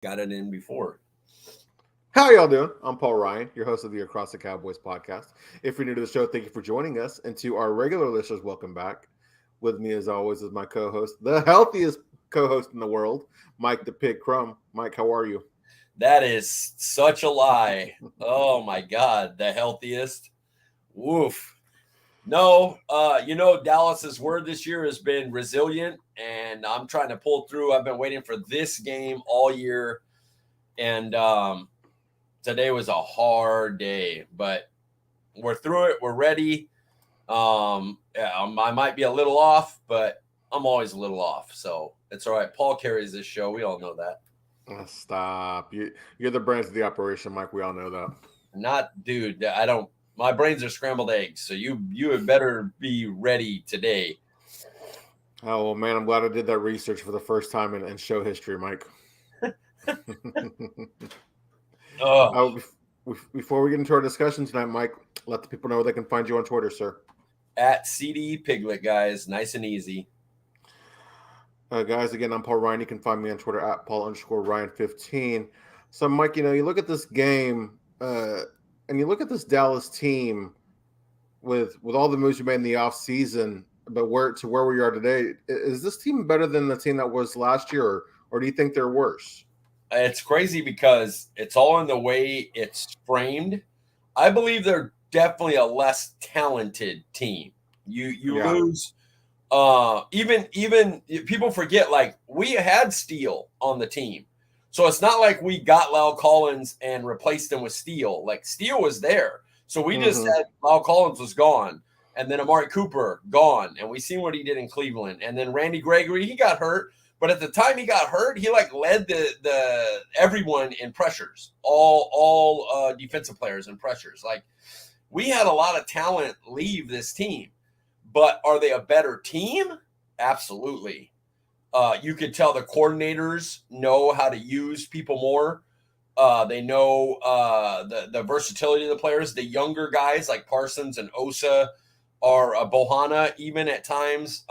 got it in before. How y'all doing? I'm Paul Ryan, your host of the Across the Cowboys podcast. If you're new to the show, thank you for joining us. And to our regular listeners, welcome back. With me, as always, is my co-host, the healthiest co-host in the world, Mike The Pig Crum. Mike, how are you? That is such a lie. Oh my God, the healthiest. Woof. No, Dallas's word this year has been resilient, and I'm trying to pull through. I've been waiting for this game all year, and today was a hard day, but we're through it. We're ready. I might be a little off, but I'm always a little off, so it's all right. Paul carries this show. We all know that. Stop. You're the brains of the operation, Mike. We all know that. Not, dude. I don't. My brains are scrambled eggs, so you had better be ready today. Oh, well, man, I'm glad I did that research for the first time in show history, Mike. Oh, Oh, before we get into our discussion tonight, Mike, let the people know where they can find you on Twitter, sir. at CD Piglet, guys, nice and easy. Guys, again, I'm Paul Ryan. You can find me on Twitter at Paul_Ryan15. So, Mike, you look at this game and you look at this Dallas team with all the moves you made in the offseason, but where we are today. Is this team better than the team that was last year, or do you think they're worse? It's crazy because it's all in the way it's framed. I believe they're definitely a less talented team. You Yeah. lose. Even people forget, like, we had Steele on the team, so it's not like we got Lyle Collins and replaced him with Steele. Like, Steele was there, so we just Mm-hmm. had Lyle Collins was gone, and then Amari Cooper gone, and we seen what he did in Cleveland, and then Randy Gregory, he got hurt, but at the time he got hurt, he like led the everyone in pressures, all defensive players in pressures. Like, we had a lot of talent leave this team. But are they a better team? Absolutely. You could tell the coordinators know how to use people more. They know the versatility of the players. The younger guys like Parsons and Osa or Bohana, even at times.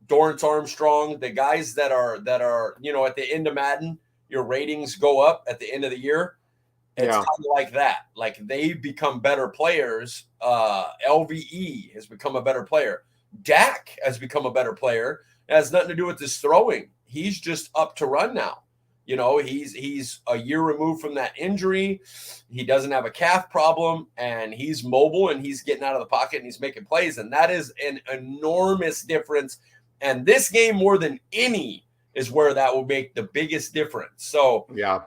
Dorrance Armstrong, the guys that are at the end of Madden, your ratings go up at the end of the year. It's Yeah. kind of like that. Like, they've become better players. LVE has become a better player. Dak has become a better player. It has nothing to do with his throwing. He's just up to run now. He's a year removed from that injury. He doesn't have a calf problem, and he's mobile, and he's getting out of the pocket, and he's making plays, and that is an enormous difference. And this game, more than any, is where that will make the biggest difference. So, Yeah.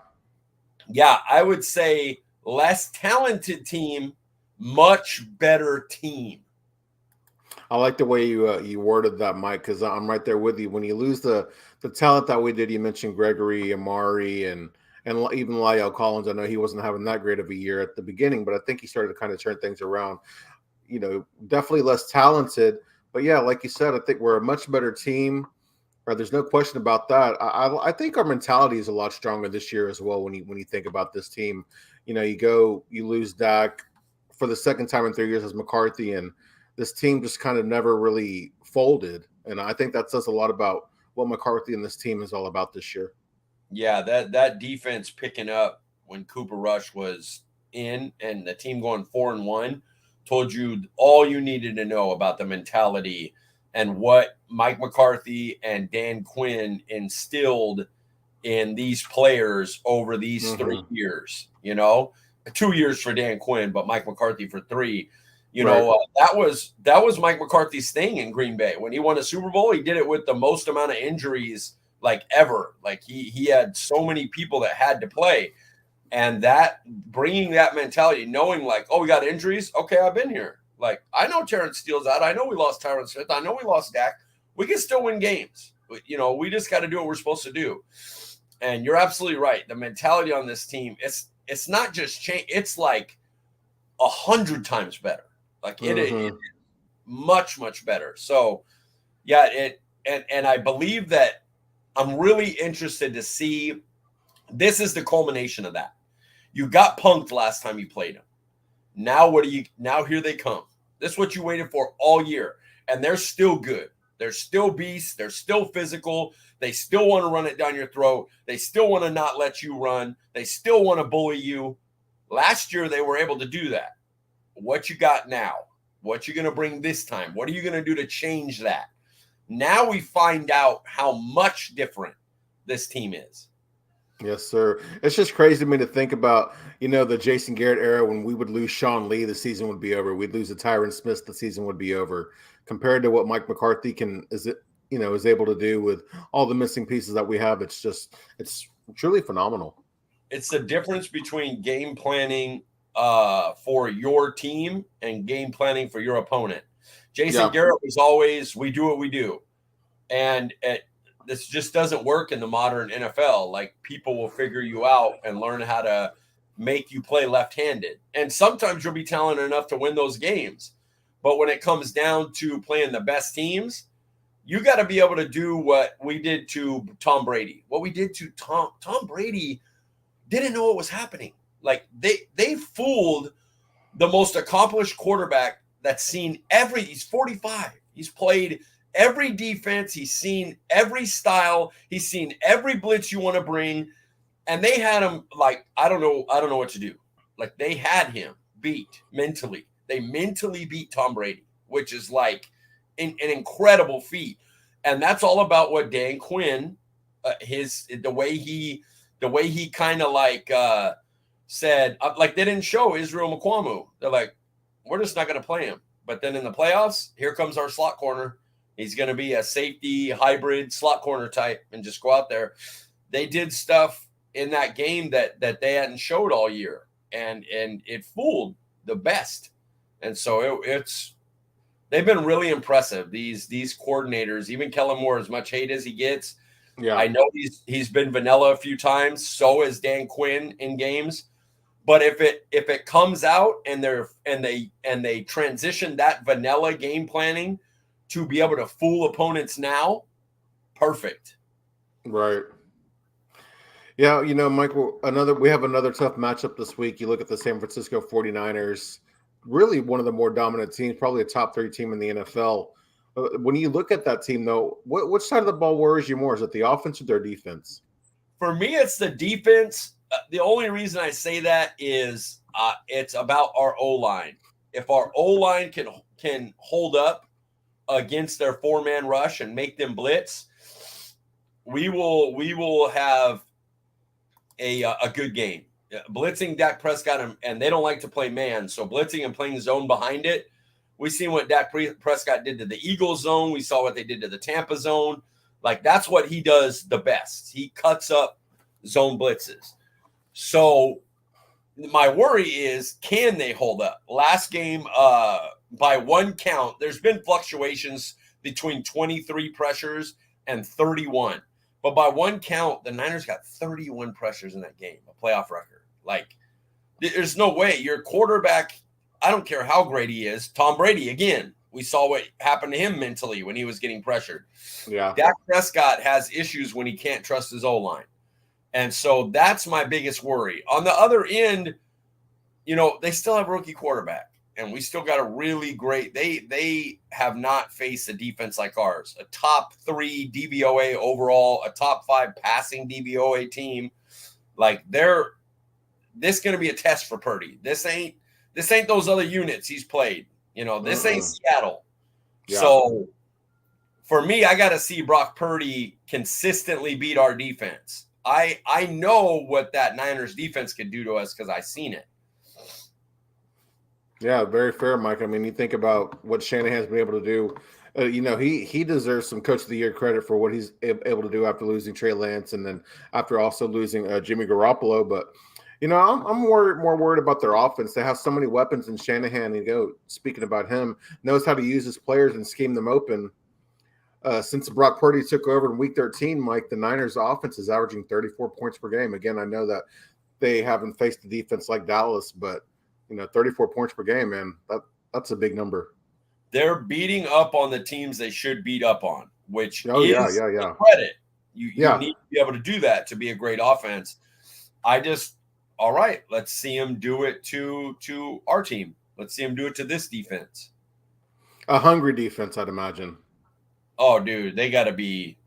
yeah, I would say less talented team, much better team. I like the way you worded that, Mike, because I'm right there with you. When you lose the talent that we did, you mentioned Gregory, Amari, and even Lyle Collins. I know he wasn't having that great of a year at the beginning, but I think he started to kind of turn things around. Definitely less talented, but yeah, like you said, I think we're a much better team. There's no question about that. I think our mentality is a lot stronger this year as well. When you think about this team, you lose Dak for the second time in 3 years as McCarthy, and this team just kind of never really folded. And I think that says a lot about what McCarthy and this team is all about this year. Yeah, that defense picking up when Cooper Rush was in, and the team going 4-1 told you all you needed to know about the mentality and what Mike McCarthy and Dan Quinn instilled in these players over these Mm-hmm. 3 years. 2 years for Dan Quinn, but Mike McCarthy for 3. Right. That was Mike McCarthy's thing in Green Bay when he won a Super Bowl. He did it with the most amount of injuries like ever. Like, he had so many people that had to play, and that bringing that mentality, knowing like, oh, we got injuries. Okay, I've been here. Like, I know Terrence Steele's out. I know we lost Tyron Smith. I know we lost Dak. We can still win games. We just got to do what we're supposed to do. And you're absolutely right. The mentality on this team, it's not just change. It's like 100 times better. Like, it is Mm-hmm. much, much better. So, yeah, and I believe that I'm really interested to see. This is the culmination of that. You got punked last time you played them. Now here they come. This is what you waited for all year, and they're still good. They're still beasts. They're still physical. They still want to run it down your throat. They still want to not let you run. They still want to bully you. Last year, they were able to do that. What you got now? What you going to bring this time? What are you going to do to change that? Now we find out how much different this team is. Yes, sir. It's just crazy to me to think about, the Jason Garrett era when we would lose Sean Lee, the season would be over. We'd lose a Tyron Smith, the season would be over. Compared to what Mike McCarthy is able to do with all the missing pieces that we have. It's truly phenomenal. It's the difference between game planning for your team and game planning for your opponent. Jason Garrett was always, we do what we do. And this just doesn't work in the modern NFL. Like, people will figure you out and learn how to make you play left-handed. And sometimes you'll be talented enough to win those games. But when it comes down to playing the best teams, you got to be able to do what we did to Tom Brady. What we did to Tom Brady didn't know what was happening. Like, they fooled the most accomplished quarterback that's seen he's 45. He's played every defense. He's seen every style. He's seen every blitz you want to bring. And they had him like, I don't know what to do. Like, they had him beat mentally. They mentally beat Tom Brady, which is like an incredible feat. And that's all about what Dan Quinn, the way he kind of like said, like, they didn't show Israel Mukuamu. They're like, we're just not going to play him. But then in the playoffs, here comes our slot corner. He's going to be a safety hybrid slot corner type and just go out there. They did stuff in that game that they hadn't showed all year, and it fooled the best. And so they've been really impressive. These coordinators, even Kellen Moore, as much hate as he gets, I know he's been vanilla a few times. So is Dan Quinn in games. But if it comes out and they transition that vanilla game planning to be able to fool opponents now, perfect. Right. Yeah, Michael, we have another tough matchup this week. You look at the San Francisco 49ers, really one of the more dominant teams, probably a top 3 team in the NFL. When you look at that team, though, which side of the ball worries you more? Is it the offense or their defense? For me, it's the defense. The only reason I say that is it's about our O-line. If our O-line can hold up against their 4-man rush and make them blitz, we will have a good game. Blitzing Dak Prescott, and they don't like to play man, so blitzing and playing zone behind it. We've seen what Dak Prescott did to the Eagles zone. We saw what they did to the Tampa zone. Like, that's what he does the best. He cuts up zone blitzes. So my worry is, can they hold up? Last game, by one count, there's been fluctuations between 23 pressures and 31. But by one count, the Niners got 31 pressures in that game, a playoff record. Like, there's no way. Your quarterback, I don't care how great he is, Tom Brady, again, we saw what happened to him mentally when he was getting pressured. Yeah. Dak Prescott has issues when he can't trust his O-line. And so that's my biggest worry. On the other end, they still have a rookie quarterback. And we still got a really great – they have not faced a defense like ours. A top 3 DVOA overall, a top 5 passing DVOA team. Like, this going to be a test for Purdy. This ain't those other units he's played. This ain't Seattle. Yeah. So, for me, I got to see Brock Purdy consistently beat our defense. I know what that Niners defense could do to us because I've seen it. Yeah, very fair, Mike. I mean, you think about what Shanahan's been able to do. He deserves some Coach of the Year credit for what he's able to do after losing Trey Lance and then after also losing Jimmy Garoppolo. But, I'm more worried about their offense. They have so many weapons, and Shanahan, speaking about him, knows how to use his players and scheme them open. Since Brock Purdy took over in Week 13, Mike, the Niners' offense is averaging 34 points per game. Again, I know that they haven't faced a defense like Dallas, but 34 points per game, man, that's a big number. They're beating up on the teams they should beat up on, which is a credit. You need to be able to do that to be a great offense. All right, let's see him do it to our team. Let's see him do it to this defense. A hungry defense, I'd imagine. Oh, dude, they got to be.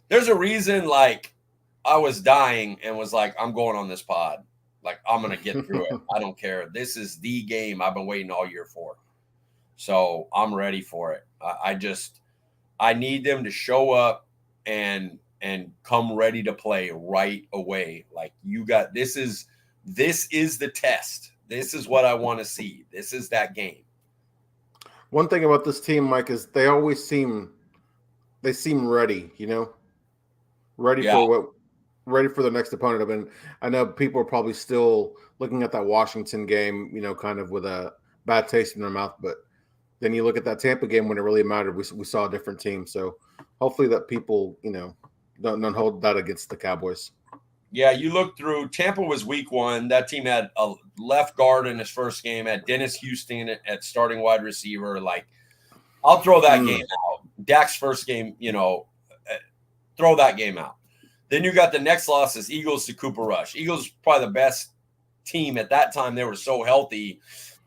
There's a reason, like, I was dying and was like, I'm going on this pod. Like, I'm going to get through it. I don't care. This is the game I've been waiting all year for. So I'm ready for it. I need them to show up and come ready to play right away. Like, this is the test. This is what I want to see. This is that game. One thing about this team, Mike, is they always seem ready, ready Yeah. ready for the next opponent. I mean, I know people are probably still looking at that Washington game, kind of with a bad taste in their mouth, but then you look at that Tampa game when it really mattered. We saw a different team. So hopefully that people, don't hold that against the Cowboys. Yeah, you look through. Tampa was week 1. That team had a left guard in his first game, had Dennis Houston at starting wide receiver. Like, I'll throw that game out. Dak's first game, throw that game out. Then you got the next loss is Eagles to Cooper Rush. Eagles probably the best team at that time. They were so healthy.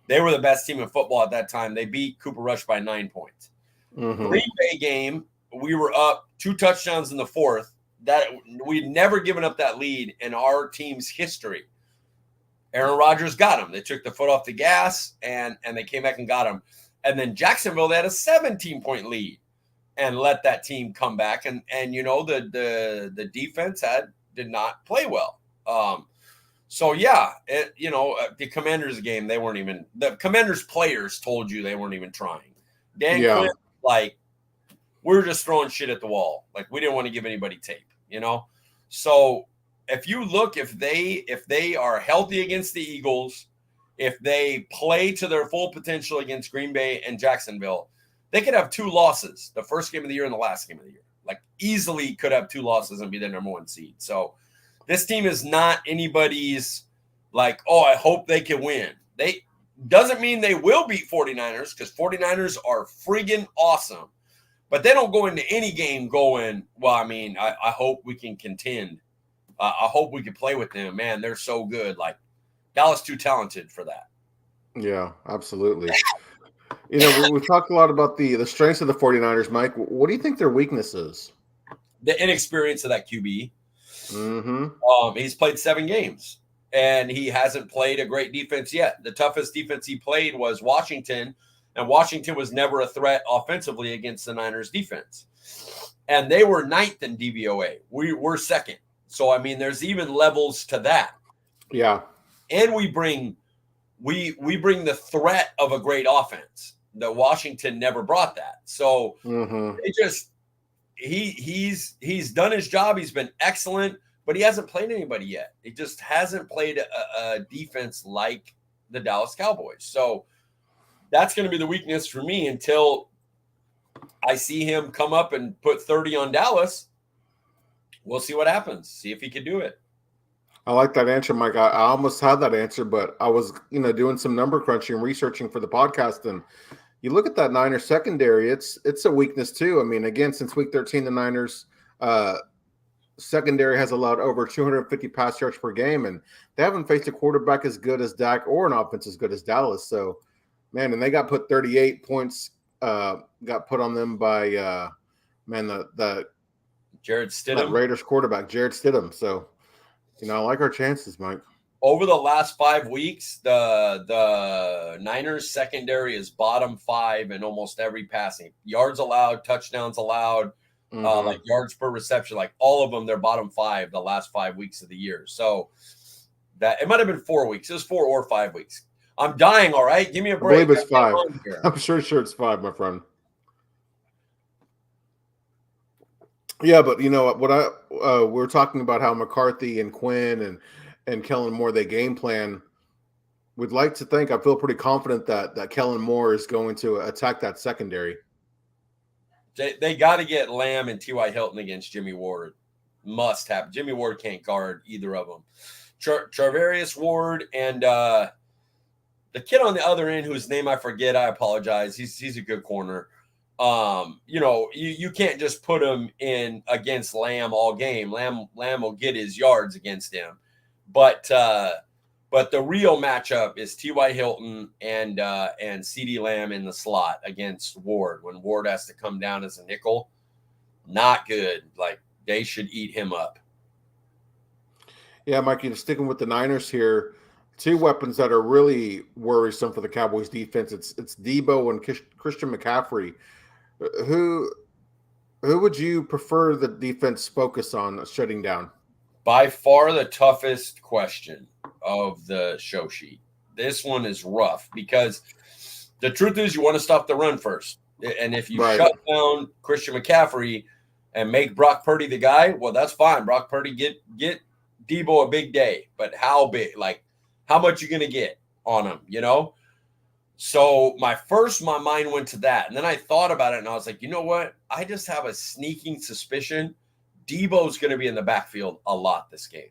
They were the best team in football at that time. They beat Cooper Rush by 9 points. Mm-hmm. Green Bay game, we were up 2 touchdowns in the fourth. That we'd never given up that lead in our team's history. Aaron Rodgers got him. They took the foot off the gas and they came back and got him. And then Jacksonville, they had a 17-point lead and let that team come back. And the defense did not play well. So yeah, the Commanders game, the Commanders players told you they weren't even trying. Dan Quinn, like, we were just throwing shit at the wall. Like, we didn't want to give anybody tape, So if you look, if they are healthy against the Eagles, if they play to their full potential against Green Bay and Jacksonville, they could have 2 losses, the first game of the year and the last game of the year. Like, easily could have 2 losses and be the number 1 seed. So this team is not anybody's, like, oh, I hope they can win. They doesn't mean they will beat 49ers, because 49ers are friggin' awesome. But they don't go into any game going, well, I mean, I hope we can contend. I hope we can play with them. Man, they're so good. Like, Dallas too talented for that. Yeah, absolutely. We've talked a lot about the strengths of the 49ers, Mike. What do you think their weakness is? The inexperience of that QB. Mm-hmm. He's played 7 games, and he hasn't played a great defense yet. The toughest defense he played was Washington, and Washington was never a threat offensively against the Niners defense. And they were 9th in DVOA. We were 2nd. So, I mean, there's even levels to that. Yeah. And we bring the threat of a great offense. The Washington never brought that. So it just he's done his job. He's been excellent, but he hasn't played anybody yet. He just hasn't played a defense like the Dallas Cowboys. So that's going to be the weakness for me until I see him come up and put 30 on Dallas. We'll see what happens. See if he can do it. I like that answer, Mike. I almost had that answer, but I was, doing some number crunching and researching for the podcast, and you look at that Niners secondary, it's a weakness too. I mean, again, since week 13, the Niners secondary has allowed over 250 pass yards per game, and they haven't faced a quarterback as good as Dak or an offense as good as Dallas. So, man, and they got put 38 points got put on them by the Jared Stidham, that Raiders quarterback, Jared Stidham. So, I like our chances, Mike. Over the last 5 weeks, the Niners secondary is bottom 5 in almost every passing. Yards allowed, touchdowns allowed, like yards per reception, like all of them, they're bottom 5 the last 5 weeks of the year. So that it might have been 4 weeks. It was 4 or 5 weeks. I'm dying, all right? Give me a break. I believe it's 5. I'm sure it's 5, my friend. Yeah, but we're talking about how McCarthy and Quinn and Kellen Moore, they game plan. We'd like to think, I feel pretty confident that Kellen Moore is going to attack that secondary. They got to get Lamb and T.Y. Hilton against Jimmy Ward. Must have. Jimmy Ward can't guard either of them. Charvarius Ward and the kid on the other end, whose name I forget, I apologize. He's a good corner. You can't just put him in against Lamb all game. Lamb will get his yards against him. But the real matchup is T.Y. Hilton and CeeDee Lamb in the slot against Ward, when Ward has to come down as a nickel. not good. Like they should eat him up. Yeah, Mikey, sticking with the Niners here, two weapons that are really worrisome for the Cowboys defense. It's Debo and Christian McCaffrey. Who who would you prefer the defense focus on shutting down? By far the toughest question of the show sheet. This one is rough because the truth is you want to stop the run first. And if you Right. shut down Christian McCaffrey and make Brock Purdy the guy, well, that's fine. Brock Purdy get Debo a big day, but how big? Like how much you going to get on him, you know? So my mind went to that. And then I thought about it and I was like, you know what? I just have a sneaking suspicion Debo's going to be in the backfield a lot this game.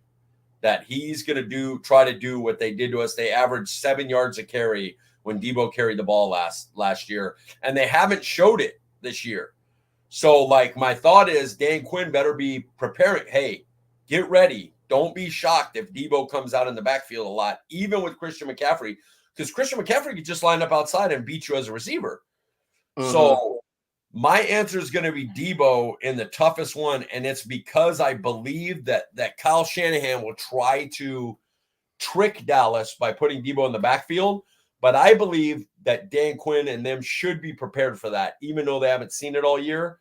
That he's going to try to do what they did to us. They averaged 7 yards a carry when Debo carried the ball last year, and they haven't showed it this year. So, like, my thought is Dan Quinn better be preparing. Hey, get ready. Don't be shocked if Debo comes out in the backfield a lot, even with Christian McCaffrey, because Christian McCaffrey could just line up outside and beat you as a receiver. Mm-hmm. So my answer is going to be Debo in the toughest one, and it's because I believe that Kyle Shanahan will try to trick Dallas by putting Debo in the backfield. But I believe that Dan Quinn and them should be prepared for that, even though they haven't seen it all year.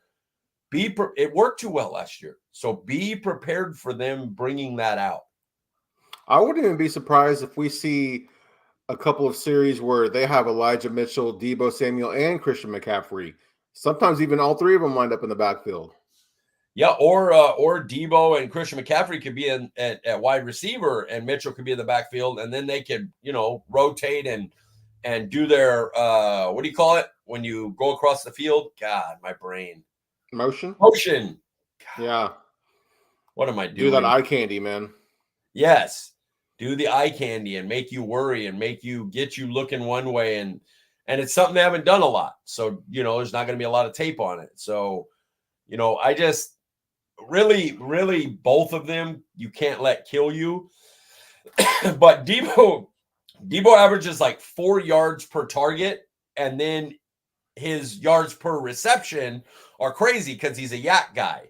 It worked too well last year, so be prepared for them bringing that out. I wouldn't even be surprised if we see a couple of series where they have Elijah Mitchell, Debo Samuel, and Christian McCaffrey. Sometimes even all three of them wind up in the backfield. Yeah, or Debo and Christian McCaffrey could be at wide receiver, and Mitchell could be in the backfield, and then they could rotate and do their what do you call it when you go across the field? God, my brain. Motion. God, Yeah. what am I doing? Do that eye candy, man. Yes, do the eye candy and make you worry and get you looking one way, and it's something they haven't done a lot. So there's not going to be a lot of tape on it. So I just really both of them you can't let kill you. But Debo averages like 4 yards per target, and then his yards per reception are crazy because he's a yak guy.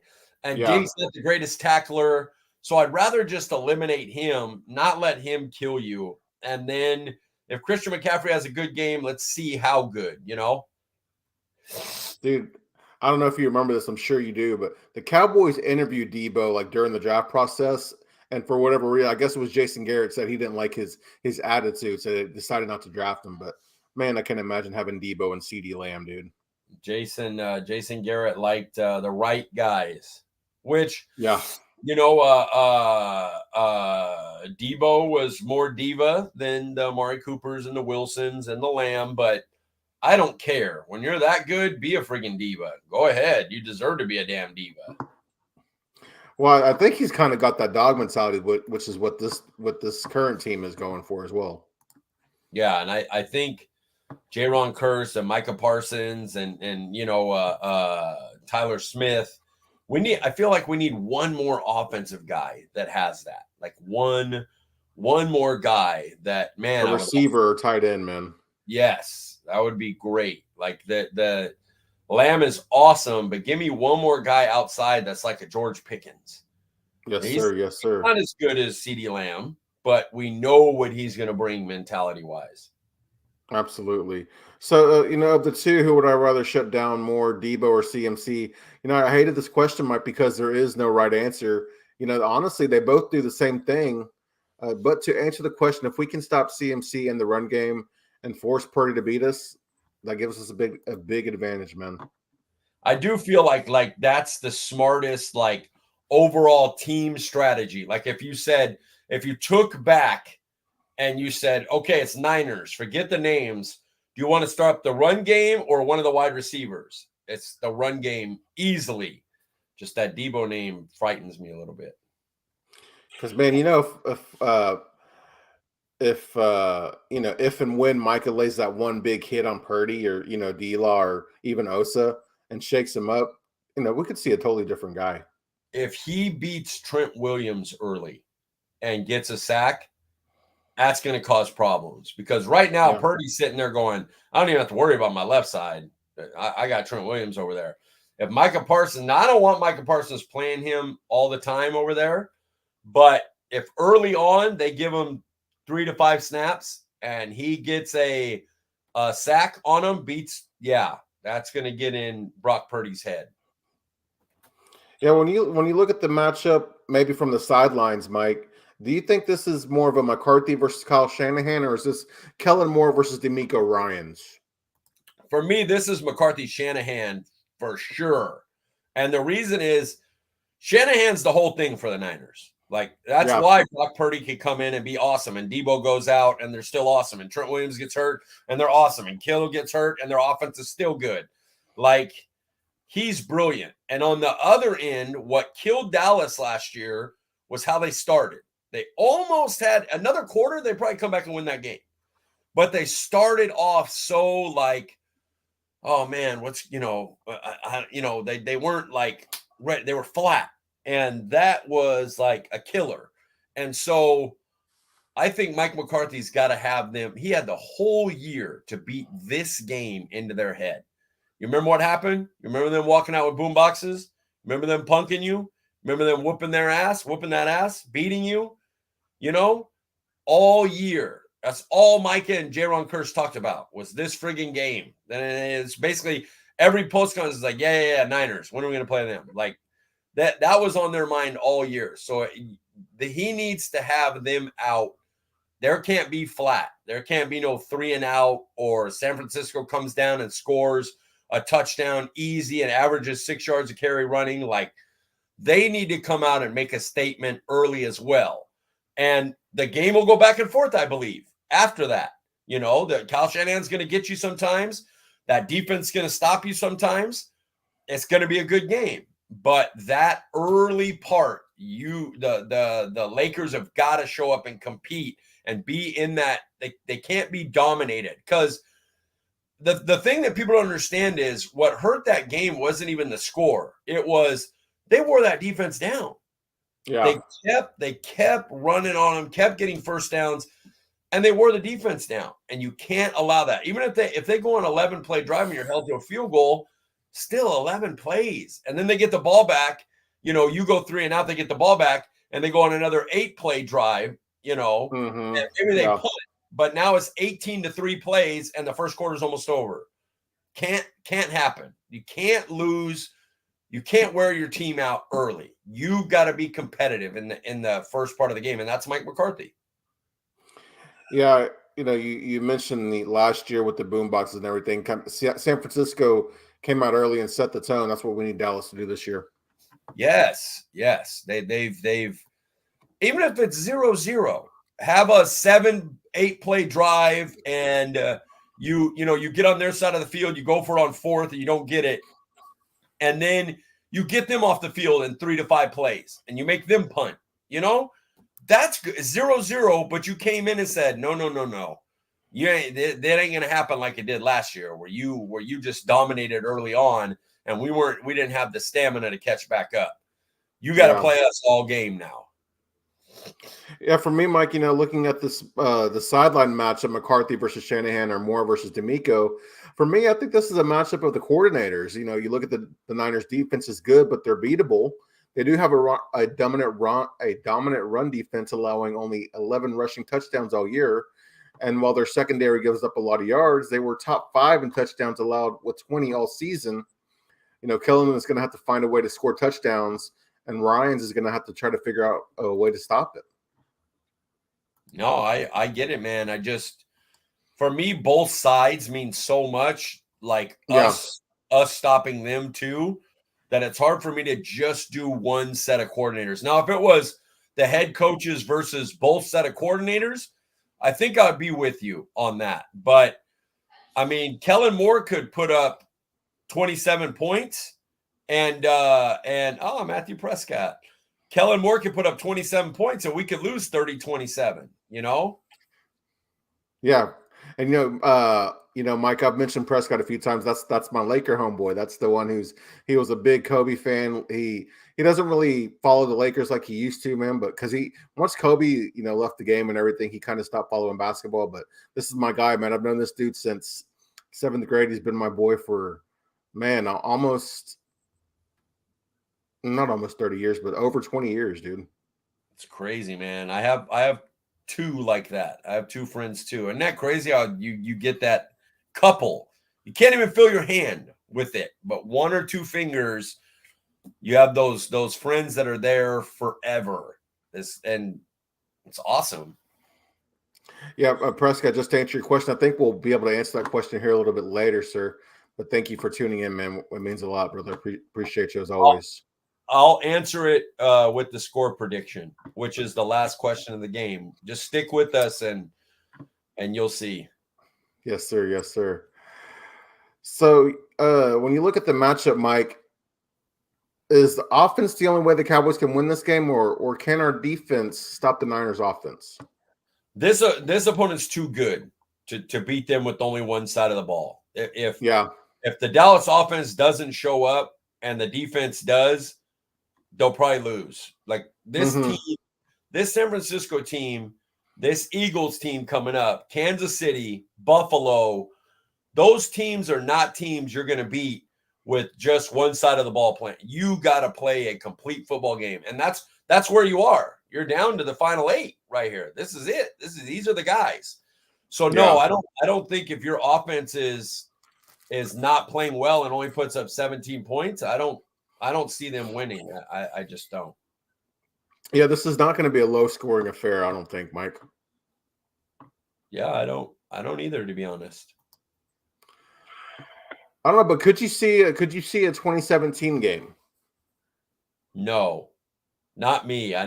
And Diggs is the greatest tackler. So I'd rather just eliminate him, not let him kill you. And then if Christian McCaffrey has a good game, let's see how good, Dude, I don't know if you remember this. I'm sure you do, but the Cowboys interviewed Debo like during the draft process. And for whatever reason, I guess it was Jason Garrett said he didn't like his attitude, so they decided not to draft him. But man, I can't imagine having Debo and CeeDee Lamb, dude. Jason Garrett liked the right guys, which Debo was more diva than the Amari Coopers and the Wilsons and the Lamb, but I don't care. When you're that good, be a friggin' diva. Go ahead. You deserve to be a damn diva. Well, I think he's kind of got that dog mentality, which is what this current team is going for as well. Yeah, and I think Jaron Kearse and Micah Parsons and Tyler Smith, I feel like we need one more offensive guy that has that. Like one more guy that, man, a receiver or tight end, man. Yes, that would be great. Like the Lamb is awesome, but give me one more guy outside that's like a George Pickens. Yes, sir. Yes, sir. Not as good as CeeDee Lamb, but we know what he's going to bring mentality-wise. Absolutely. So, of the two, who would I rather shut down more, Debo or CMC? I hated this question, Mike, because there is no right answer. Honestly, they both do the same thing. But to answer the question, if we can stop CMC in the run game and force Purdy to beat us, that gives us a big advantage, man. I do feel like that's the smartest overall team strategy. Like if you took back and you said, okay, it's Niners, forget the names. Do you want to start the run game or one of the wide receivers? It's the run game easily. Just that Debo name frightens me a little bit. Because, man, if and when Micah lays that one big hit on Purdy or, D-Law or even Osa and shakes him up, we could see a totally different guy. If he beats Trent Williams early and gets a sack, that's going to cause problems because right now Purdy's sitting there going, I don't even have to worry about my left side. I got Trent Williams over there. If Micah Parsons, now I don't want Micah Parsons playing him all the time over there, but if early on they give him 3 to 5 snaps and he gets a sack on him, that's going to get in Brock Purdy's head. Yeah, when you look at the matchup, maybe from the sidelines, Mike, do you think this is more of a McCarthy versus Kyle Shanahan, or is this Kellen Moore versus DeMeco Ryans? For me, this is McCarthy Shanahan for sure. And the reason is Shanahan's the whole thing for the Niners. Like, that's why Brock Purdy could come in and be awesome. And Debo goes out and they're still awesome. And Trent Williams gets hurt and they're awesome. And Kittle gets hurt and their offense is still good. Like, he's brilliant. And on the other end, what killed Dallas last year was how they started. They almost had another quarter. They probably come back and win that game. But they started off so like, oh man, they weren't like, they were flat. And that was like a killer. And so I think Mike McCarthy's got to have them. He had the whole year to beat this game into their head. You remember what happened? You remember them walking out with boom boxes? Remember them punking you? Remember them whooping that ass, beating you? All year. That's all Micah and Jaron Kearse talked about was this friggin' game. And it's basically every post-con is like, yeah, Niners. When are we going to play them? Like, that was on their mind all year. So he needs to have them out. There can't be flat. There can't be no 3 and out or San Francisco comes down and scores a touchdown easy and averages 6 yards a carry running. Like, they need to come out and make a statement early as well. And the game will go back and forth, I believe, after that. The Kyle Shanahan's going to get you sometimes. That defense is going to stop you sometimes. It's going to be a good game. But that early part, the Lakers have got to show up and compete and be in that. They can't be dominated, because the thing that people don't understand is what hurt that game wasn't even the score. It was they wore that defense down. Yeah. They kept running on them, kept getting first downs, and they wore the defense down. And you can't allow that. Even if they go on 11-play drive and you're held to a field goal, still 11 plays. And then they get the ball back. You go 3 and out, they get the ball back, and they go on another 8-play drive, and maybe they punt. But now it's 18 to 3 plays, and the first quarter is almost over. Can't happen. You can't lose. You can't wear your team out early. You got to be competitive in the first part of the game, and that's Mike McCarthy. Yeah, you mentioned the last year with the boom boxes and everything. San Francisco came out early and set the tone. That's what we need Dallas to do this year. Yes. They've even if it's 0-0, have a 7-8 play drive, and you get on their side of the field, you go for it on 4th, and you don't get it, and then you get them off the field in 3 to 5 plays, and you make them punt. That's good. 0-0, but you came in and said, no. That ain't gonna happen like it did last year, where you just dominated early on, and we didn't have the stamina to catch back up. You got to play us all game now. Yeah, for me, Mike, looking at this the sideline matchup, McCarthy versus Shanahan or Moore versus DeMeco, for me, I think this is a matchup of the coordinators. You look at the Niners defense is good, but they're beatable. They do have a dominant run defense, allowing only 11 rushing touchdowns all year. And while their secondary gives up a lot of yards, they were top 5 in touchdowns allowed with 20 all season. Kellen is going to have to find a way to score touchdowns, and Ryans is going to have to try to figure out a way to stop it. No, I get it, man. For me, both sides mean so much, like us stopping them too, that it's hard for me to just do one set of coordinators. Now, if it was the head coaches versus both set of coordinators, I think I'd be with you on that. But, I mean, Kellen Moore could put up 27 points and Matthew Prescott. Kellen Moore could put up 27 points and we could lose 30-27, Yeah. And, Mike, I've mentioned Prescott a few times. That's my Laker homeboy. That's the one he was a big Kobe fan. He doesn't really follow the Lakers like he used to, man, but because once Kobe, left the game and everything, he kind of stopped following basketball. But this is my guy, man. I've known this dude since 7th grade. He's been my boy for, man, almost Not almost 30 years, but over 20 years, dude. It's crazy, man. I have two like that. I have two friends too. Isn't that crazy how you get that couple? You can't even feel your hand with it, but one or two fingers, you have those friends that are there forever. And it's awesome. Yeah, Prescott, just to answer your question, I think we'll be able to answer that question here a little bit later, sir. But thank you for tuning in, man. It means a lot, brother. Appreciate you as always. I'll answer it with the score prediction, which is the last question of the game. Just stick with us and you'll see. Yes, sir. Yes, sir. So when you look at the matchup, Mike, is the offense the only way the Cowboys can win this game, or can our defense stop the Niners' offense? This opponent's too good to beat them with only one side of the ball. If the Dallas offense doesn't show up and the defense does, they'll probably lose. Like this team, this San Francisco team, this Eagles team coming up, Kansas City, Buffalo, those teams are not teams you're going to beat with just one side of the ball playing. You got to play a complete football game. And that's where you are. You're down to the final 8 right here. This is it. These are the guys. So no, I don't think if your offense is not playing well and only puts up 17 points, I don't see them winning. I just don't. Yeah, this is not going to be a low scoring affair, I don't think, Mike. Yeah, I don't either, to be honest. I don't know, but could you see a 2017 game? No, not me. I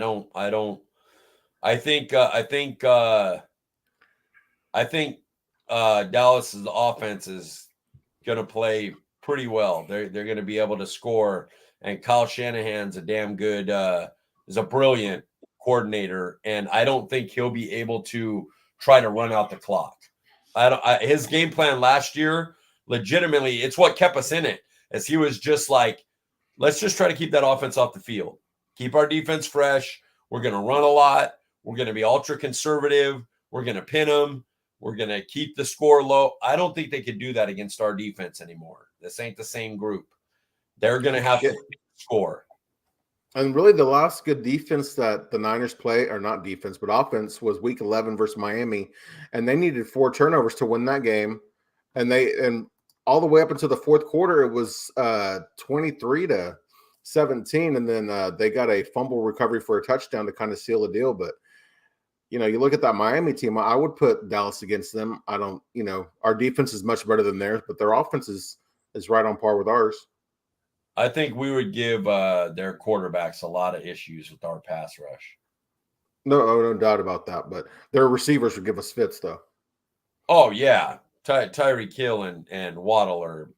think Dallas's offense is going to play pretty well. They're going to be able to score, and Kyle Shanahan's a damn good is a brilliant coordinator, and I don't think he'll be able to try to run out the clock. His game plan last year, legitimately, it's what kept us in it, as he was just like, let's just try to keep that offense off the field. Keep our defense fresh. We're going to run a lot. We're going to be ultra conservative. We're going to pin them. We're going to keep the score low. I don't think they could do that against our defense anymore. This ain't the same group. They're going to have to score. And really, the last good defense that the Niners play, or not defense, but offense, was Week 11 versus Miami, and they needed 4 turnovers to win that game. And all the way up until the fourth quarter, it was 23-17, and then they got a fumble recovery for a touchdown to kind of seal the deal. But you look at that Miami team, I would put Dallas against them. I don't, our defense is much better than theirs, but their offense is right on par with ours. I think we would give their quarterbacks a lot of issues with our pass rush. No doubt about that. But their receivers would give us fits, though. Oh, yeah. Tyreek Hill and Waddle are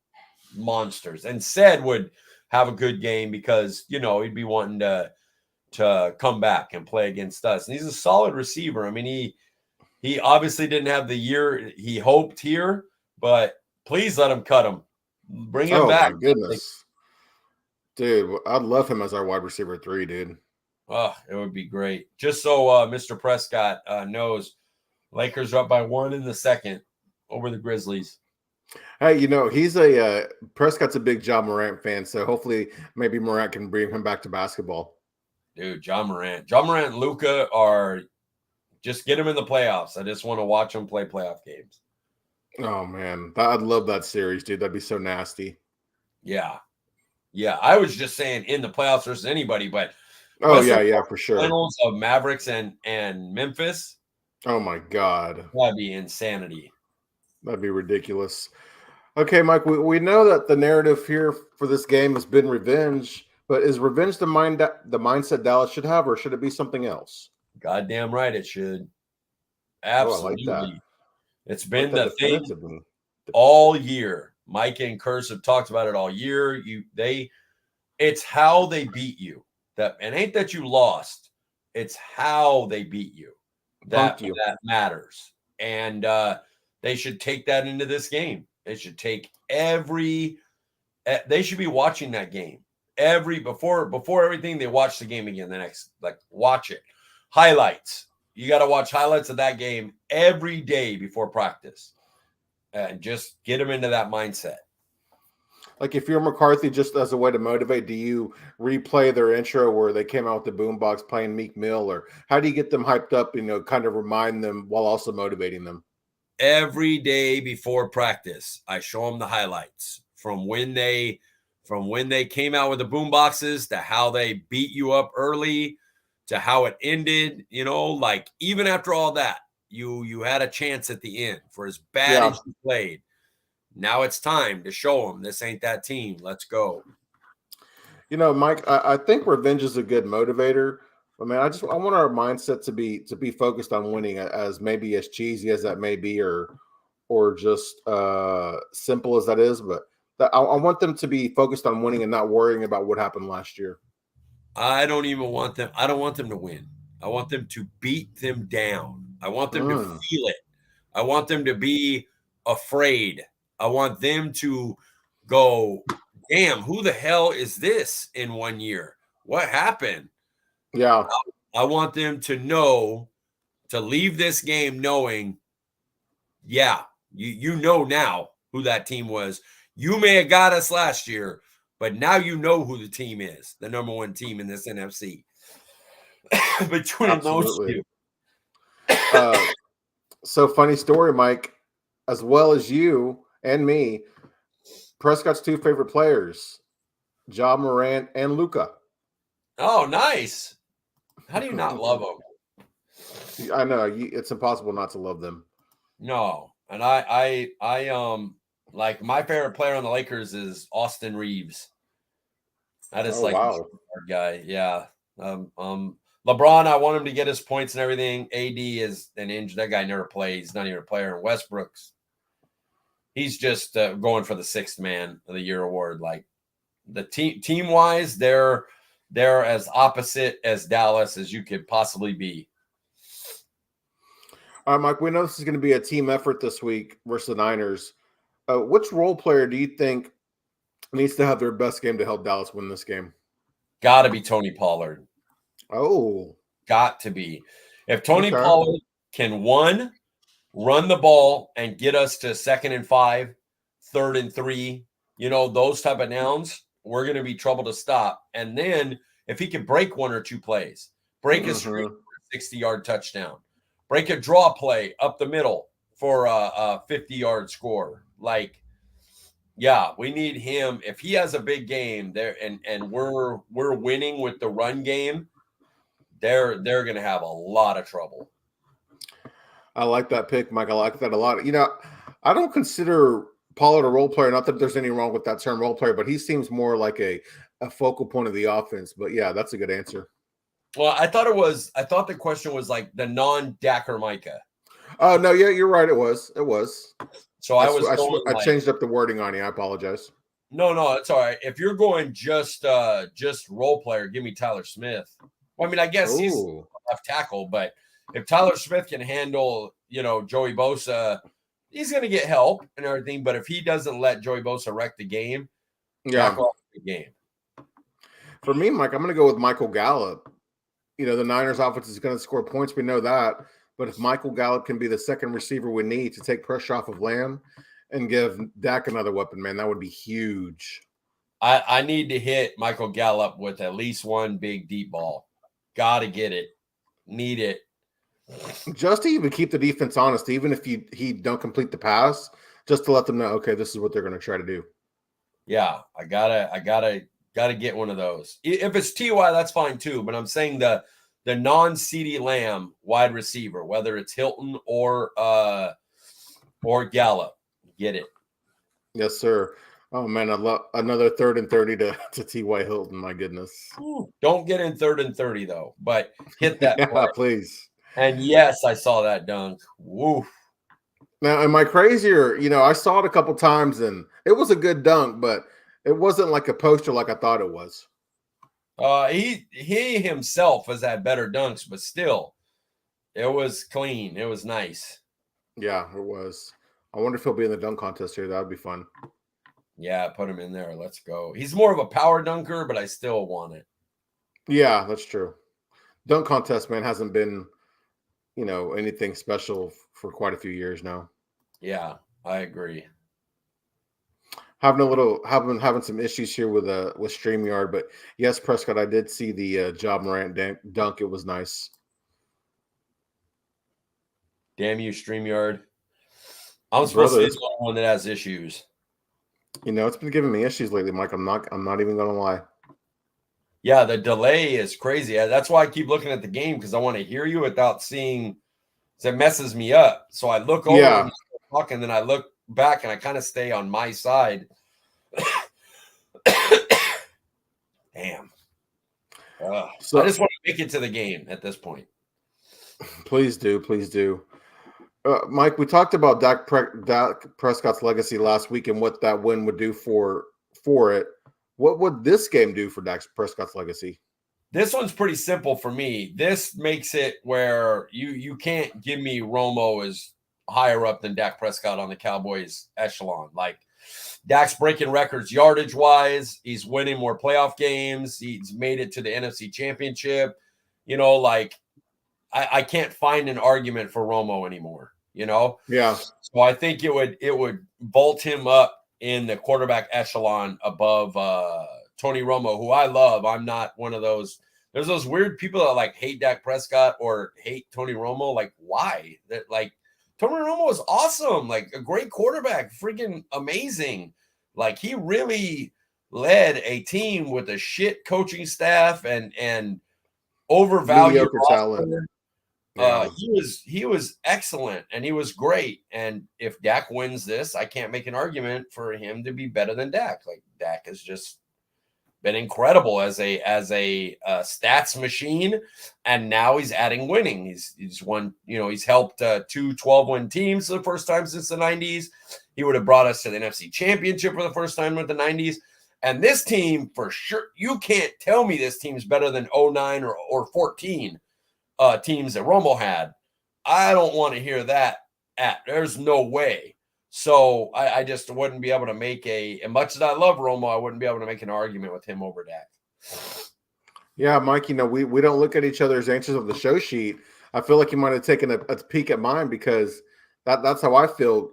monsters. And Said would have a good game because, he'd be wanting to come back and play against us. And he's a solid receiver. I mean, he obviously didn't have the year he hoped here, but please let him cut him. Bring him back. Oh, my goodness. Dude, I'd love him as our wide receiver 3, dude. Oh, it would be great. Just so Mr. Prescott knows, Lakers are up by 1 in the second over the Grizzlies. Hey, he's Prescott's a big Ja Morant fan, so hopefully maybe Morant can bring him back to basketball. Dude, Ja Morant and Luka are just get him in the playoffs. I just want to watch them play playoff games. Oh, man. I'd love that series, dude. That'd be so nasty. Yeah. Yeah, I was just saying in the playoffs versus anybody, but yeah, for sure. Finals of Mavericks and Memphis. Oh my God, that'd be insanity. That'd be ridiculous. Okay, Mike, we know that the narrative here for this game has been revenge, but is revenge the mindset Dallas should have, or should it be something else? Goddamn right, it should. Absolutely, I like that. It's been the thing all year. Mike and Curse have talked about it all year. It's how they beat you. That ain't that you lost. It's how they beat you. That matters. And they should take that into this game. They should take they should be watching that game before everything. They watch the game again. Watch it. Highlights. You got to watch highlights of that game every day before practice. And just get them into that mindset. Like if you're McCarthy, just as a way to motivate, do you replay their intro where they came out with the boombox playing Meek Mill, or how do you get them hyped up? Kind of remind them while also motivating them. Every day before practice, I show them the highlights from when they came out with the boom boxes to how they beat you up early to how it ended. Like even after all that, you had a chance at the end for as bad Yeah. as you played. Now it's time to show them this ain't that team. Let's go. Mike, I think revenge is a good motivator. But man, I want our mindset to be focused on winning, as maybe as cheesy as that may be, or just simple as that is. But I want them to be focused on winning and not worrying about what happened last year. I don't want them to win. I want them to beat them down. I want them to feel it. I want them to be afraid. I want them to go, damn, who the hell is this in 1 year? What happened? Yeah. I want them to know, to leave this game knowing, yeah, you know now who that team was. You may have got us last year, but now you know who the team is, the number one team in this NFC. Between Absolutely. those two. So funny story, Mike, as well as you and me, Prescott's two favorite players, Ja Morant and Luka. Oh, nice. How do you not love them? I know it's impossible not to love them. No, and I like my favorite player on the Lakers is Austin Reeves. I just like wow. our guy. Yeah. LeBron, I want him to get his points and everything. AD is an injury. That guy never plays. He's not even a player. And Westbrook's, he's just going for the sixth man of the year award. Like the team wise, they're as opposite as Dallas as you could possibly be. All right, Mike, we know this is going to be a team effort this week versus the Niners. Which role player do you think needs to have their best game to help Dallas win this game? Got to be Tony Pollard. Oh. Got to be. If Tony Pollard can, one, run the ball and get us to 2nd and 5, 3rd and 3, those type of downs, we're going to be trouble to stop. And then if he can break one or two plays, break a screen for a 60-yard touchdown, break a draw play up the middle for a 50-yard score. Like, yeah, we need him. If he has a big game there and we're winning with the run game, they're going to have a lot of trouble. I like that pick, Mike. I like that a lot. I don't consider Pollard a role player. Not that there's anything wrong with that term role player, but he seems more like a focal point of the offense. But yeah, that's a good answer. Well, I thought the question was like the non-Dak Micah. Oh, no, yeah, you're right. It was. So I changed up the wording on you. I apologize. No, it's all right. If you're going just role player, give me Tyler Smith. Well, I mean, I guess he's left tackle, but if Tyler Smith can handle, Joey Bosa, he's going to get help and everything. But if he doesn't let Joey Bosa wreck the game, yeah, the game. For me, Mike, I'm going to go with Michael Gallup. The Niners offense is going to score points. We know that. But if Michael Gallup can be the second receiver we need to take pressure off of Lamb and give Dak another weapon, man, that would be huge. I need to hit Michael Gallup with at least one big deep ball. Got to get it. Need it. Just to even keep the defense honest, even if he don't complete the pass, just to let them know, okay, this is what they're going to try to do. Yeah, I gotta get one of those. If it's Ty, that's fine too. But I'm saying the non-CeeDee Lamb wide receiver, whether it's Hilton or Gallup, get it. Yes, sir. Oh man, I love another 3rd and 30 to T.Y. Hilton. My goodness. Don't get in 3rd and 30 though, but hit that. Yeah, please. And yes, I saw that dunk. Woo. Now, am I crazy or, I saw it a couple times and it was a good dunk, but it wasn't like a poster like I thought it was. He himself has had better dunks, but still, it was clean. It was nice. Yeah, it was. I wonder if he'll be in the dunk contest here. That would be fun. Yeah, put him in there. Let's go. He's more of a power dunker, but I still want it. Yeah, that's true. Dunk contest, man, hasn't been, anything special for quite a few years now. Yeah, I agree. having some issues here with StreamYard, but yes, Prescott, I did see the Job Morant dunk. It was nice. Damn you, StreamYard. I'm supposed to be the one that has issues. It's been giving me issues lately, Mike. I'm not even gonna lie. Yeah, the delay is crazy. That's why I keep looking at the game, because I want to hear you without seeing. It messes me up. So I look over and you start talking, then I look back and I kind of stay on my side. Damn. So I just want to make it to the game at this point. Please do. Mike, we talked about Dak Prescott's legacy last week and what that win would do for it. What would this game do for Dak Prescott's legacy? This one's pretty simple for me. This makes it where you can't give me Romo as higher up than Dak Prescott on the Cowboys echelon. Like, Dak's breaking records yardage-wise. He's winning more playoff games. He's made it to the NFC Championship. I can't find an argument for Romo anymore, Yeah. So I think it would vault him up in the quarterback echelon above Tony Romo, who I love. I'm not one of those. There's those weird people that hate Dak Prescott or hate Tony Romo. Like, why? That Tony Romo is awesome, a great quarterback, freaking amazing. He really led a team with a shit coaching staff and overvalued talent. Yeah. He was excellent and he was great. And if Dak wins this, I can't make an argument for him to be better than Dak. Dak has just been incredible as a stats machine, and now he's adding winning. He's won, he's helped 2 12-win teams for the first time since the 90s. He would have brought us to the NFC Championship for the first time with the 90s. And this team, for sure, you can't tell me this team's better than 09 or 14 teams that Romo had. I don't want to hear that. There's no way. So I just wouldn't be able to make as much as I love Romo, I wouldn't be able to make an argument with him over Dak. Yeah, Mike, we don't look at each other's answers of the show sheet. I feel like you might have taken a peek at mine, because that's how I feel.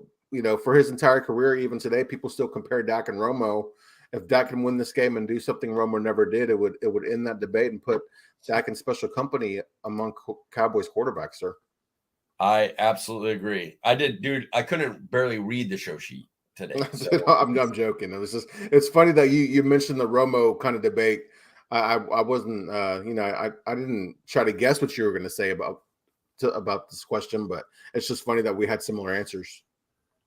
For his entire career, even today, people still compare Dak and Romo. If Dak can win this game and do something Romo never did, it would end that debate and put Dak in special company among Cowboys quarterbacks, sir. I absolutely agree. I did, dude. I couldn't barely read the show sheet today. So. I'm joking. It's funny that you mentioned the Romo kind of debate. I wasn't, I didn't try to guess what you were going to say about this question, but it's just funny that we had similar answers.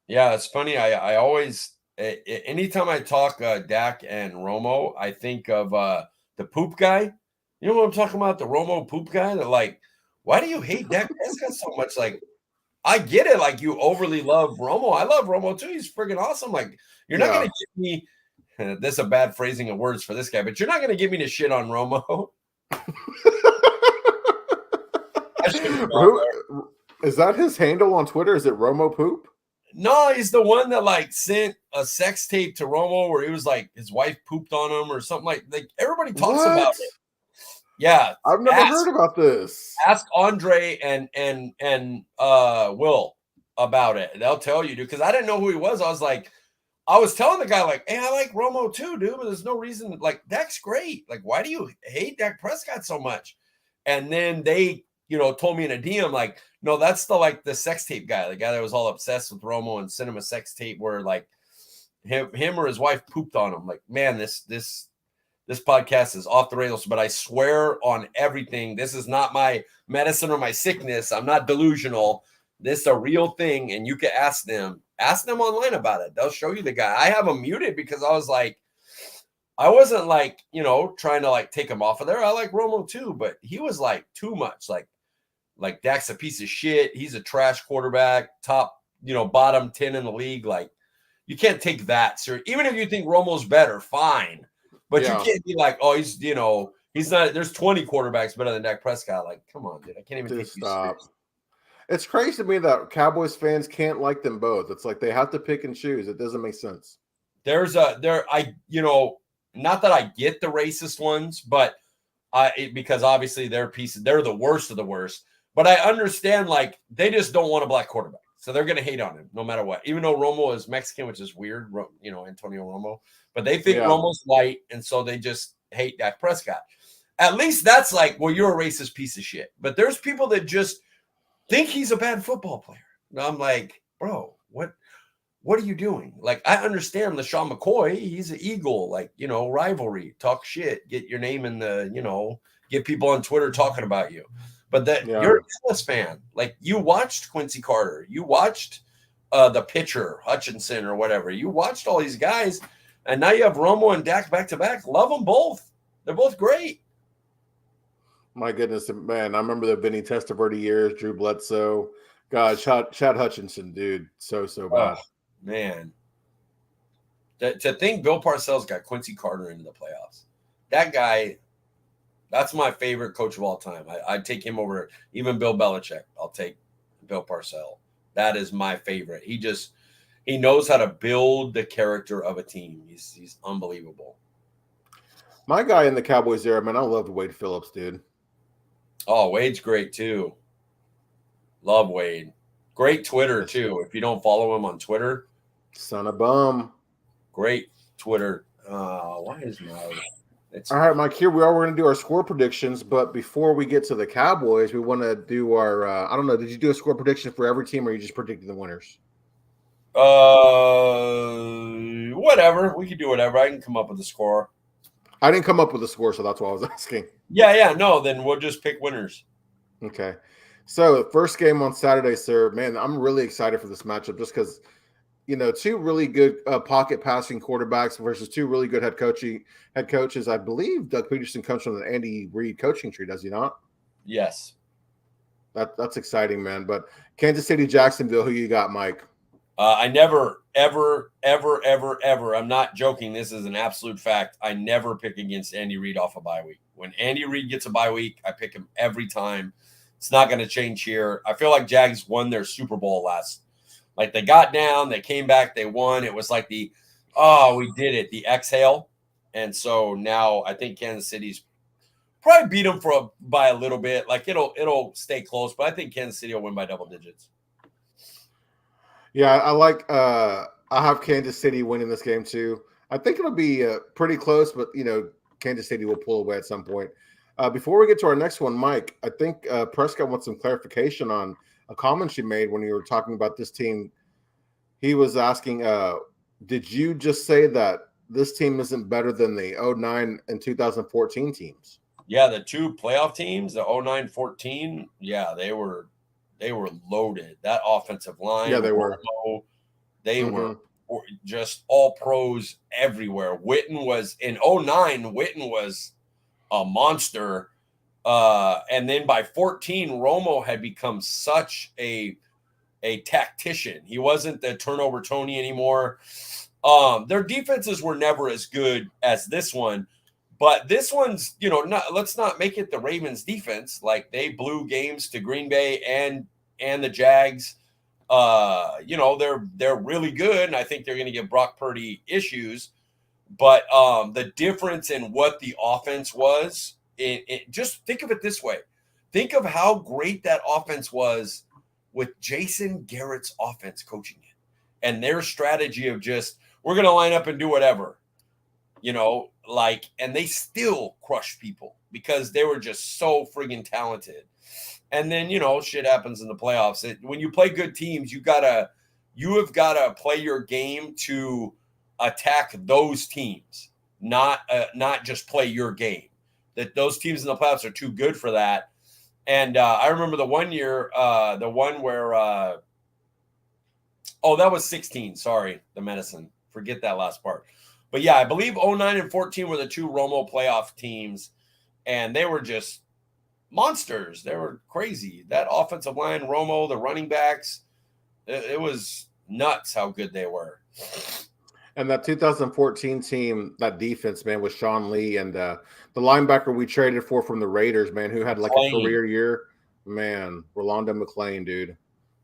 Yeah, it's funny. I always, anytime I talk Dak and Romo, I think of the poop guy. You know what I'm talking about? The Romo poop guy. That why do you hate Dak Prescott so much? I get it. You overly love Romo. I love Romo too. He's freaking awesome. You're not going to give me, this is a bad phrasing of words for this guy, but you're not going to give me the shit on Romo. Is that his handle on Twitter? Is it Romo Poop? No, he's the one that sent a sex tape to Romo where he was his wife pooped on him or something like everybody talks about it. Yeah, I've never heard about this. Ask Andre and Will about it. They'll tell you, dude. Because I didn't know who he was. I was telling the guy hey, I like Romo too, dude. But there's no reason. Dak's great. Why do you hate Dak Prescott so much? And then they, told me in a DM no, that's the sex tape guy, the guy that was all obsessed with Romo and sent him a sex tape where him or his wife pooped on him. Man, this podcast is off the rails, but I swear on everything, this is not my medicine or my sickness. I'm not delusional. This is a real thing, and you can ask them online about it. They'll show you the guy. I have him muted because I was I wasn't trying to take him off of there. I like Romo too, but he was too much. Dak's a piece of shit. He's a trash quarterback, top, bottom 10 in the league. You can't take that, sir. Even if you think Romo's better, fine. But you can't be oh, he's not. There's 20 quarterbacks better than Dak Prescott. Come on, dude. I can't even take you serious. It's crazy to me that Cowboys fans can't like them both. It's they have to pick and choose. It doesn't make sense. Not that I get the racist ones, but because obviously they're the worst of the worst. But I understand they just don't want a black quarterback. So they're going to hate on him no matter what. Even though Romo is Mexican, which is weird, Antonio Romo. But they think Romo's white, and so they just hate Dak Prescott. At least that's like, well, you're a racist piece of shit. But there's people that just think he's a bad football player. And I'm like, bro, what are you doing? Like, I understand LaShawn McCoy. He's an Eagle, like, rivalry, talk shit, get your name in the, get people on Twitter talking about you. But you're a Dallas fan. Like, you watched Quincy Carter. You watched the pitcher, Hutchinson or whatever. You watched all these guys, and now you have Romo and Dak back-to-back. Love them both. They're both great. My goodness, man. I remember the Vinny Testaverde years, Drew Bledsoe. God, Chad Hutchinson, dude. So bad. Oh, man. To think Bill Parcells got Quincy Carter into the playoffs. That guy... That's my favorite coach of all time. I'd take him over even Bill Belichick. I'll take Bill Parcells. That is my favorite. He knows how to build the character of a team. He's unbelievable. My guy in the Cowboys era, man, I loved Wade Phillips, dude. Oh, Wade's great too. Love Wade. Great Twitter too. If you don't follow him on Twitter, son of bum. Great Twitter. Why is my... All right, Mike, here we are. We're going to do our score predictions. But before we get to the Cowboys, we want to do our, I don't know, did you do a score prediction for every team or are you just predicting the winners? Whatever. We can do whatever. I can come up with a score. I didn't come up with a score, so that's why I was asking. Yeah. No, then we'll just pick winners. Okay. So, first game on Saturday, sir. Man, I'm really excited for this matchup just because, two really good pocket passing quarterbacks versus two really good head coaches. I believe Doug Peterson comes from the Andy Reid coaching tree, does he not? Yes. That's exciting, man. But Kansas City, Jacksonville, who you got, Mike? I never, ever, I'm not joking. This is an absolute fact. I never pick against Andy Reid off a bye week. When Andy Reid gets a bye week, I pick him every time. It's not going to change here. I feel like Jags won their Super Bowl like they got down, they came back, they won. It was like we did it, the exhale. And so now I think Kansas City's probably beat them by a little bit. Like it'll stay close, but I think Kansas City will win by double digits. Yeah, I have Kansas City winning this game too. I think it'll be pretty close, but Kansas City will pull away at some point. Before we get to our next one, Mike, I think Prescott wants some clarification on a comment she made when you were talking about this team. He was asking, did you just say that this team isn't better than the 2009 and 2014 teams? Yeah, the two playoff teams, the 2009-14, yeah, they were loaded. That offensive line, yeah, they were. They were just all pros everywhere. Witten was in 2009. Witten was a monster. And then by 14, Romo had become such a tactician. He wasn't the turnover Tony anymore. Their defenses were never as good as this one, but this one's, let's not make it the Ravens defense. Like they blew games to Green Bay and the Jags. They're really good, and I think they're going to give Brock Purdy issues. But the difference in what the offense was, just think of it this way. Think of how great that offense was with Jason Garrett's offense coaching it and their strategy of just, we're going to line up and do whatever, and they still crushed people because they were just so friggin' talented. And then, shit happens in the playoffs. When you play good teams, you have got to play your game to attack those teams, not just play your game. That those teams in the playoffs are too good for that. And I remember the one year, the one where, that was 16. Sorry, the medicine. Forget that last part. But yeah, I believe 2009 and 14 were the two Romo playoff teams, and they were just monsters. They were crazy. That offensive line, Romo, the running backs, it was nuts how good they were. And that 2014 team, that defense, man, with Sean Lee and the linebacker we traded for from the Raiders, man, who had like a career year. Man, Rolando McClain, dude.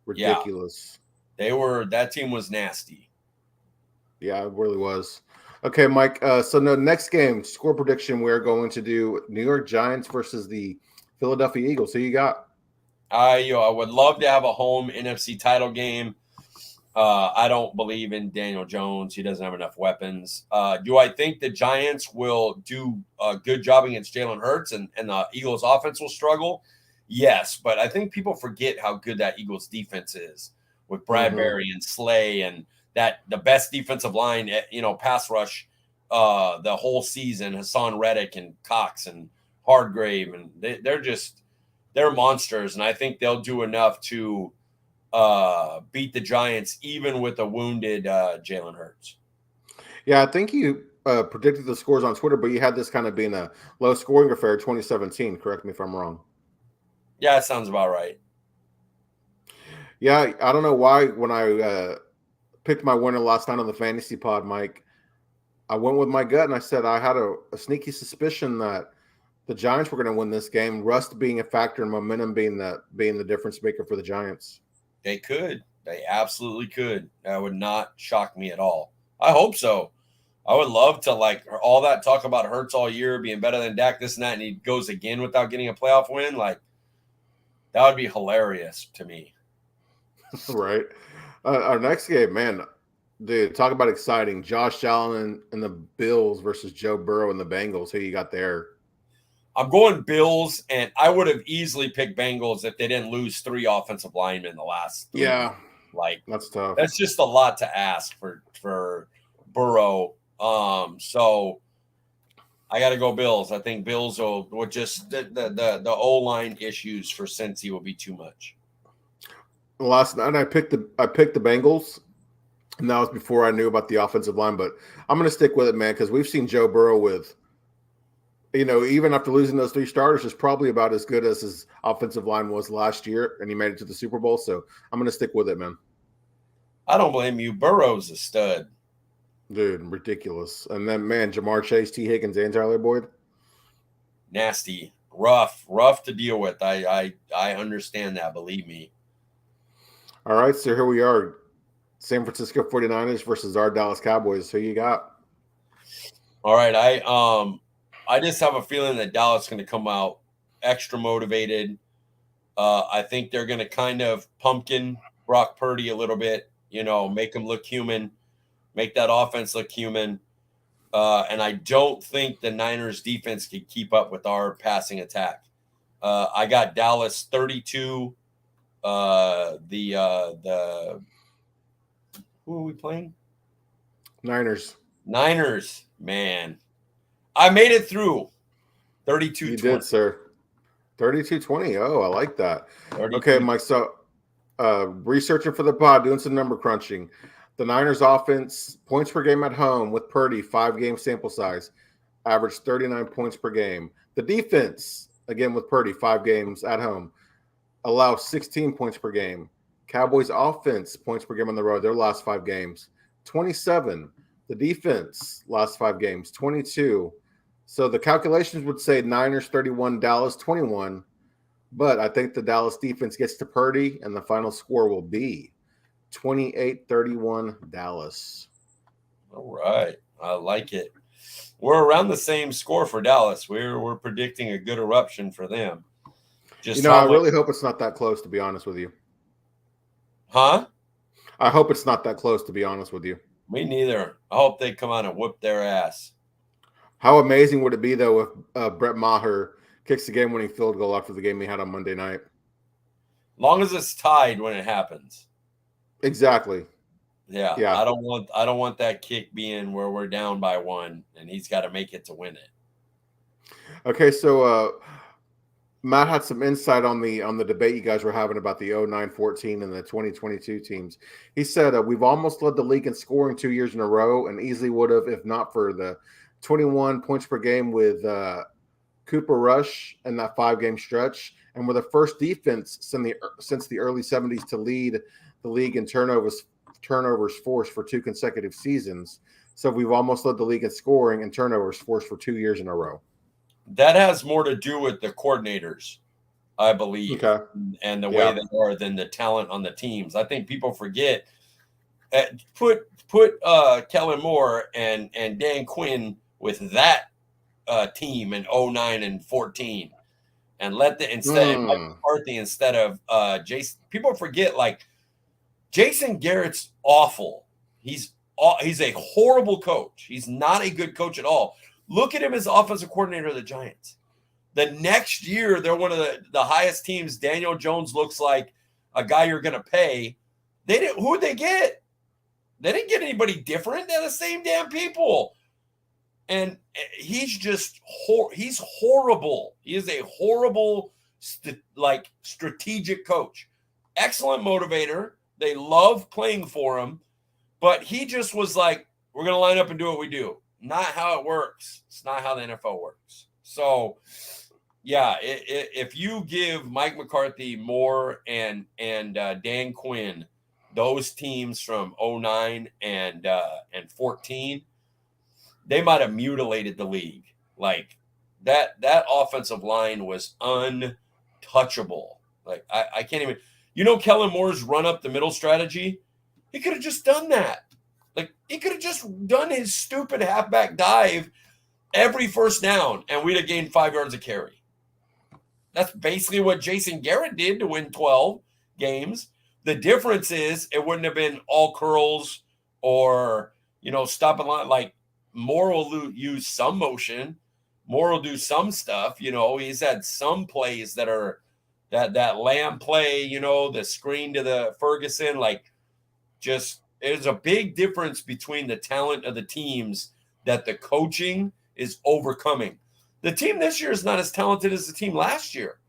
Ridiculous. Yeah. That team was nasty. Yeah, it really was. Okay, Mike. So no, next game, score prediction, we're going to do New York Giants versus the Philadelphia Eagles. So you got? I would love to have a home NFC title game. I don't believe in Daniel Jones. He doesn't have enough weapons. Do I think the Giants will do a good job against Jalen Hurts and the Eagles offense will struggle? Yes, but I think people forget how good that Eagles defense is with Bradbury and Slay and that the best defensive line, pass rush the whole season, Hassan Reddick and Cox and Hardgrave. And they're monsters. And I think they'll do enough to beat the Giants, even with a wounded Jalen Hurts. Yeah, I think you predicted the scores on Twitter, but you had this kind of being a low scoring affair 2017. Correct me if I'm wrong. Yeah, that sounds about right. Yeah, I don't know why when I picked my winner last night on the fantasy pod, Mike, I went with my gut and I said I had a sneaky suspicion that the Giants were going to win this game. Rust being a factor and momentum being the difference maker for the Giants. They could. They absolutely could. That would not shock me at all. I hope so. I would love to, like, all that talk about Hurts all year being better than Dak, this and that, and he goes again without getting a playoff win. Like, that would be hilarious to me. Right. Our next game, man, dude, talk about exciting. Josh Allen and the Bills versus Joe Burrow and the Bengals. Who you got there? I'm going Bills, and I would have easily picked Bengals if they didn't lose 3 offensive linemen in the last 3 Yeah. weeks. Like, That's tough. That's just a lot to ask for Burrow. So I got to go Bills. I think Bills will just the O-line issues for Cincy will be too much. Last night I picked the Bengals, and that was before I knew about the offensive line. But I'm going to stick with it, man, because we've seen Joe Burrow with, even after losing those 3 starters, is probably about as good as his offensive line was last year, and he made it to the Super Bowl. So I'm going to stick with it, man. I don't blame you. Burrow's a stud. Dude, ridiculous. And then, man, Jamar Chase, T. Higgins, and Tyler Boyd. Nasty. Rough to deal with. I understand that, believe me. All right, so here we are. San Francisco 49ers versus our Dallas Cowboys. Who you got? All right, I just have a feeling that Dallas is going to come out extra motivated. I think they're going to kind of pumpkin Brock Purdy a little bit, make him look human, make that offense look human. And I don't think the Niners defense can keep up with our passing attack. I got Dallas 32. Who are we playing? Niners, man. I made it through 32-20. You did, sir. 32-20. Oh, I like that. 32. Okay, Mike. So researching for the pod, doing some number crunching. The Niners offense, points per game at home with Purdy, 5-game sample size, averaged 39 points per game. The defense, again with Purdy, 5 games at home, allows 16 points per game. Cowboys offense, points per game on the road, their last 5 games, 27. The defense, last 5 games, 22. So the calculations would say Niners 31, Dallas 21. But I think the Dallas defense gets to Purdy, and the final score will be 28-31 Dallas. All right. I like it. We're around the same score for Dallas. We're predicting a good eruption for them. I really hope it's not that close, to be honest with you. Huh? I hope it's not that close, to be honest with you. Me neither. I hope they come out and whoop their ass. How amazing would it be, though, if Brett Maher kicks the game-winning field goal after the game he had on Monday night? Long as it's tied when it happens. Exactly. Yeah. I don't want that kick being where we're down by 1 and he's got to make it to win it. Okay, so Matt had some insight on the debate you guys were having about the 09-14 and the 2022 teams. He said we've almost led the league in scoring 2 years in a row and easily would have if not for the 21 points per game with Cooper Rush in that 5-game stretch, and we're the first defense since the early 70s to lead the league in turnovers forced for 2 consecutive seasons. So we've almost led the league in scoring and turnovers forced for 2 years in a row. That has more to do with the coordinators, I believe, and the way they are than the talent on the teams. I think people forget. Put Kellen Moore and Dan Quinn with that team in 09 and 14. and let the and Mike McCarthy instead of Jason. People forget, like, Jason Garrett's awful. He's a horrible coach. He's not a good coach at all. Look at him as offensive coordinator of the Giants. The next year, they're one of the highest teams. Daniel Jones looks like a guy you're going to pay. Who'd they get? They didn't get anybody different. They're the same damn people. And he's just he's horrible. He is a horrible strategic coach. Excellent motivator. They love playing for him. But he just was like, we're going to line up and do what we do. Not how it works. It's not how the NFL works. So, yeah, if you give Mike McCarthy, Moore, and Dan Quinn, those teams from 09 and 14, they might have mutilated the league. Like, that offensive line was untouchable. Like, I can't even – Kellen Moore's run up the middle strategy? He could have just done that. Like, he could have just done his stupid halfback dive every first down, and we'd have gained 5 yards of carry. That's basically what Jason Garrett did to win 12 games. The difference is it wouldn't have been all curls or, stop and line. Like, Moore will use some motion. Moore will do some stuff. He's had some plays that are that Lamb play, the screen to the Ferguson, like, just there's a big difference between the talent of the teams that the coaching is overcoming. The team this year is not as talented as the team last year.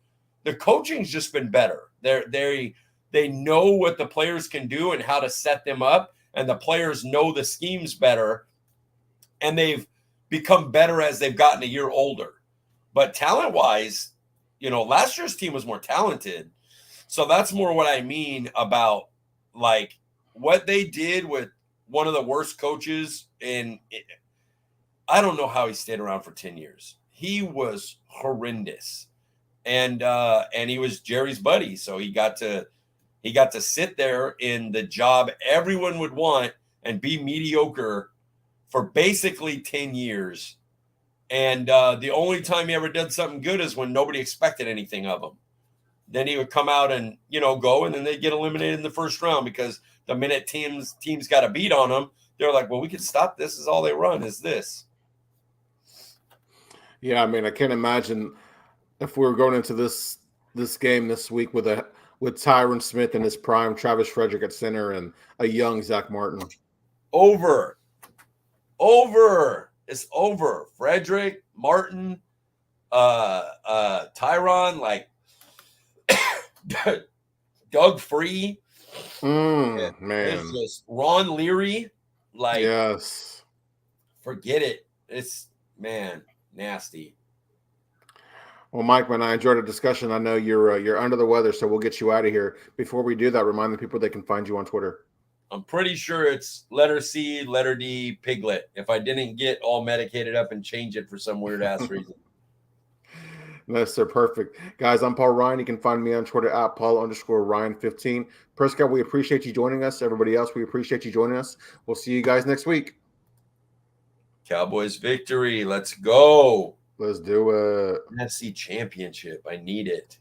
The coaching's just been better. They know what the players can do and how to set them up, and the players know the schemes better, and they've become better as they've gotten a year older. But talent-wise, last year's team was more talented. So that's more what I mean about, like, what they did with one of the worst coaches I don't know how he stayed around for 10 years. He was horrendous. And he was Jerry's buddy. So he got to sit there in the job everyone would want and be mediocre for basically 10 years. And the only time he ever did something good is when nobody expected anything of him. Then he would come out and, go, and then they'd get eliminated in the first round because the minute teams got a beat on them, they're like, well, we can stop this. This is all they run is this. Yeah, I mean, I can't imagine if we were going into this game this week with Tyron Smith in his prime, Travis Frederick at center, and a young Zach Martin. Over. It's over. Frederick, Martin, Tyron, like Doug Free. Man. It's just Ron Leary. Like, yes. Forget it. It's, man, nasty. Well, Mike, man, I enjoyed the discussion. I know you're under the weather, so we'll get you out of here. Before we do that, remind the people they can find you on Twitter. I'm pretty sure it's letter C, letter D, Piglet. If I didn't get all medicated up and change it for some weird ass reason. Yes, sir. Perfect. Guys, I'm Paul Ryan. You can find me on Twitter at Paul_Ryan15. Prescott, we appreciate you joining us. Everybody else, we appreciate you joining us. We'll see you guys next week. Cowboys victory. Let's go. Let's do it. NFC championship. I need it.